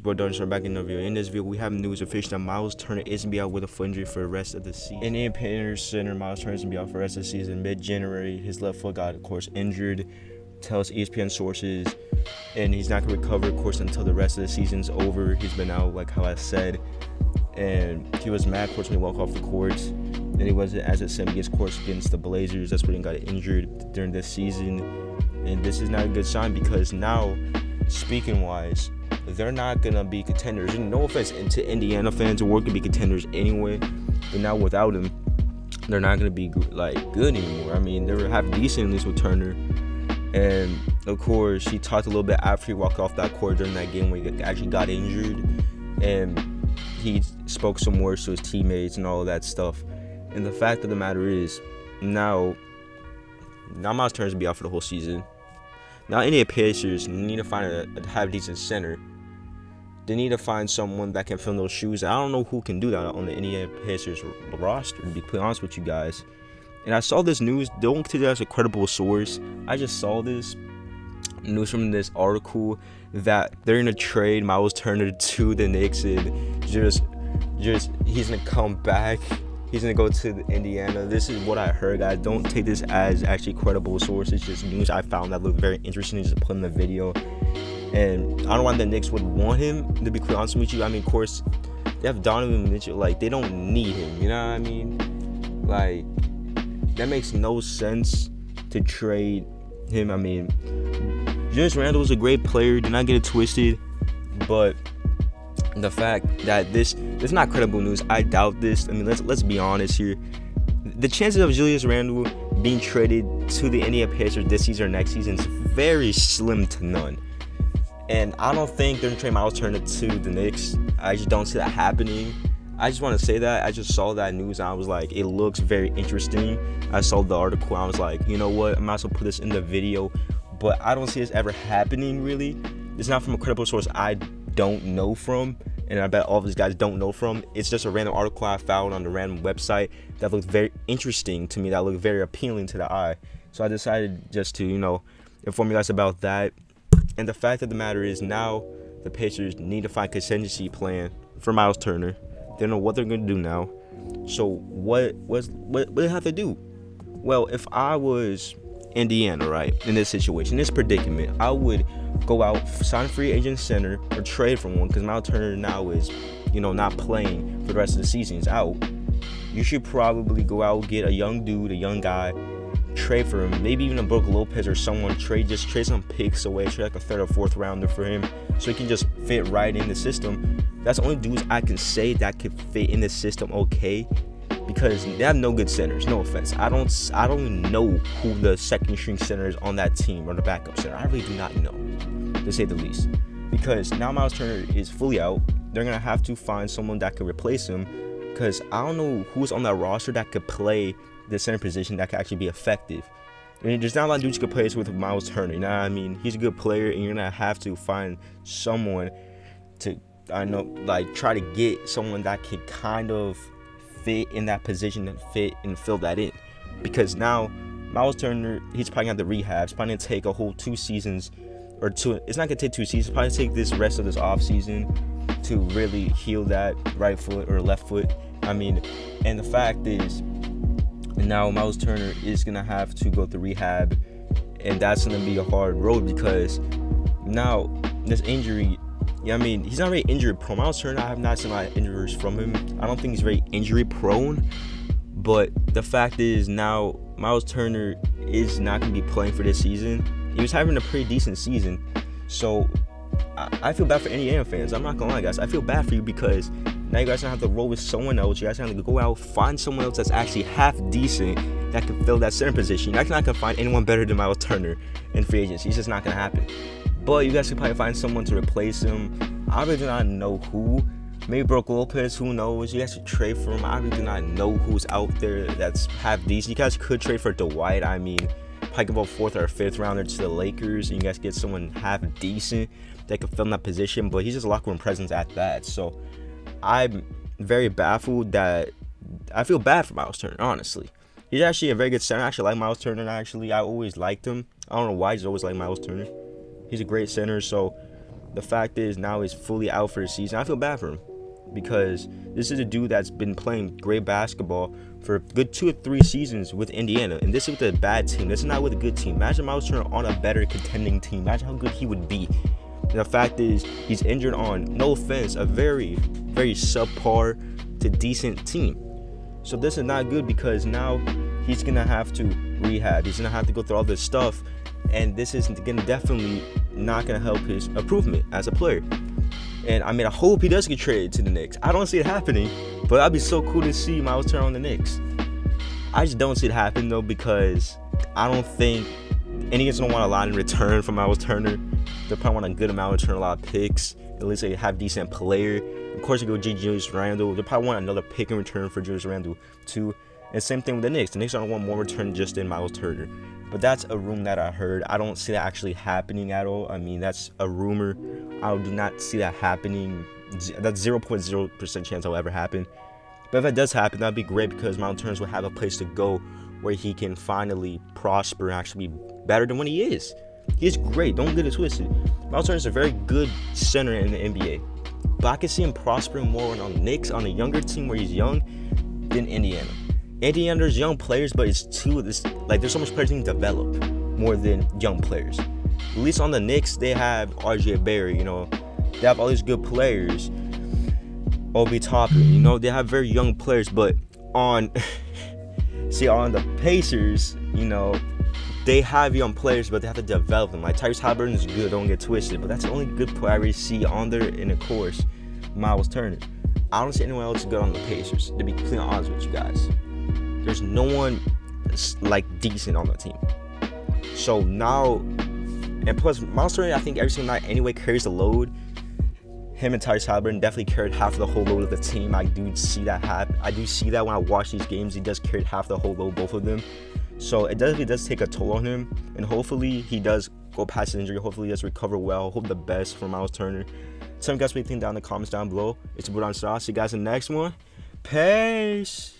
Boy Darn back in the video. In this video, we have news official that Myles Turner isn't be out with a foot injury for the rest of the season. Indian Panthers center Myles Turner isn't be out for the rest of the season. Mid-January, his left foot got, of course, injured. Tells ESPN sources, and he's not gonna recover, of course, until the rest of the season's over. He's been out, like how I said, and he was mad, of course, when he walked off the court. Then he wasn't as it said against, of course, against the Blazers. That's when he got injured during this season, and this is not a good sign because now, speaking wise, they're not gonna be contenders. And no offense to Indiana fans, who were gonna be contenders anyway, but now without him, they're not gonna be good anymore. I mean, they were half decent at least with Turner, and of course he talked a little bit after he walked off that court during that game where he actually got injured, and he spoke some words to his teammates and all of that stuff. And the fact of the matter is, now Myles Turner's gonna be out for the whole season. Now, Indiana Pacers need to find a half-decent center. They need to find someone that can fill those shoes. I don't know who can do that on the Indiana Pacers roster, to be quite honest with you guys. And I saw this news. Don't consider that as a credible source. I just saw this news from this article that they're going to trade Myles Turner to the Knicks, and just he's going to come back. He's going to go to Indiana. This is what I heard, guys. Don't take this as actually credible source. It's just news I found that looked very interesting. Just put in the video. And I don't know why the Knicks would want him, to be quite honest with you. I mean, of course, they have Donovan Mitchell. Like, they don't need him. You know what I mean? Like, that makes no sense to trade him. I mean, Julius Randle is a great player. Do not get it twisted. But the fact that this is not credible news, I doubt this. I mean, let's be honest here. The chances of Julius Randle being traded to the Indiana Pacers this season or next season is very slim to none. And I don't think they're going to trade Myles Turner to the Knicks. I just don't see that happening. I just want to say that. I just saw that news and I was like, it looks very interesting. I saw the article. I was like, you know what? I might as well put this in the video. But I don't see this ever happening, really. It's not from a credible source I don't know from, and I bet all of these guys don't know from. It's just a random article I found on a random website that looked very interesting to me, that looked very appealing to the eye. So I decided just to, inform you guys about that. And the fact of the matter is, now the Pacers need to find a contingency plan for Myles Turner. They don't know what they're going to do now. So what do they have to do? Well, if I was Indiana, right, in this situation, this predicament, I would go out, sign a free agent center, or trade for one, because Myles Turner now is, not playing for the rest of the season. He's out. You should probably go out, get a young dude, a young guy, trade for him, maybe even a Brook Lopez or someone, trade some picks away, trade like a third or fourth rounder for him, so he can just fit right in the system. That's the only dudes I can say that could fit in the system okay, because they have no good centers. No offense, I don't know who the second string center is on that team, or the backup center. I really do not know, to say the least, because now Myles Turner is fully out. They're gonna have to find someone that could replace him, because I don't know who's on that roster that could play the center position that could actually be effective. I mean, there's not a lot of dudes you could play with Myles Turner. You know what I mean? He's a good player, and you're gonna have to find someone to, try to get someone that could kind of fit in that position and fit and fill that in. Because now Myles Turner, he's probably gonna have to rehab. It's probably gonna take a whole 2 seasons, or two. It's not gonna take 2 seasons. It's probably take this rest of this off season to really heal that right foot or left foot. I mean, and the fact is, now Myles Turner is gonna have to go through rehab, and that's gonna be a hard road, because now this injury, he's not very injury prone. Myles Turner, I have not seen a lot of injuries from him. I don't think he's very injury prone, but the fact is, now Myles Turner is not gonna be playing for this season. He was having a pretty decent season, so I feel bad for Indiana fans. I'm not gonna lie, guys. I feel bad for you, because now you guys don't have to roll with someone else. You guys have to go out, find someone else that's actually half decent that can fill that center position. You're not gonna find anyone better than Myles Turner in free agency. It's just not gonna happen. But you guys can probably find someone to replace him. I really do not know who. Maybe Brook Lopez, who knows? You guys should trade for him. I really do not know who's out there that's half decent. You guys could trade for Dwight. Probably give a 4th or 5th rounder to the Lakers, and you guys get someone half decent that could fill in that position. But he's just a locker room presence at that. So I'm very baffled that I feel bad for Myles Turner, honestly. He's actually a very good center. I actually like Myles Turner, I always liked him. I don't know why, I just always like Myles Turner. He's a great center, so the fact is now he's fully out for the season. I feel bad for him because this is a dude that's been playing great basketball for a good 2 or 3 seasons with Indiana, and this is with a bad team. This is not with a good team. Imagine Myles Turner on a better contending team. Imagine how good he would be. And the fact is, he's injured on, no offense, a very, very subpar to decent team. So this is not good because now he's gonna have to rehab. He's gonna have to go through all this stuff, and this is definitely not gonna help his improvement as a player. And I mean, I hope he does get traded to the Knicks. I don't see it happening, but that'd be so cool to see Myles Turner on the Knicks. I just don't see it happen though, because I don't think Indians don't want a lot in return from Myles Turner. They probably want a good amount in return, a lot of picks. At least they have decent player. Of course, you go Julius Randle. They probably want another pick in return for Julius Randle too. And same thing with the Knicks. The Knicks don't want more return just in Myles Turner. But that's a rumor that I heard. I don't see that actually happening at all. I mean, that's a rumor. I do not see that happening. That's 0.0% chance that will ever happen. But if it does happen, that'd be great because Myles Turner will have a place to go where he can finally prosper and actually be better than what he is. He is great. Don't get it twisted. Myles Turner is a very good center in the NBA. But I can see him prospering more on the Knicks, on a younger team where he's young, than Indiana. Indiana's young players, but there's so much players need to develop more than young players. At least on the Knicks, they have RJ Barry, they have all these good players. Obi Toppin, they have very young players, but on the Pacers, they have young players, but they have to develop them. Like Tyrese Halliburton is good, don't get twisted, but that's the only good player I really see on there, and of course, Myles Turner. I don't see anyone else good on the Pacers, to be completely honest with you guys. There's no one decent on the team. So now, and plus Myles Turner, I think every single night anyway carries the load. Him and Tyrese Halliburton definitely carried half of the whole load of the team. I do see that happen. I do see that when I watch these games. He does carry half the whole load, both of them. So it definitely does take a toll on him. And hopefully he does go past his injury. Hopefully he does recover well. Hope the best for Myles Turner. Tell me guys what you think down in the comments down below. It's your boy, see you guys in the next one. Peace.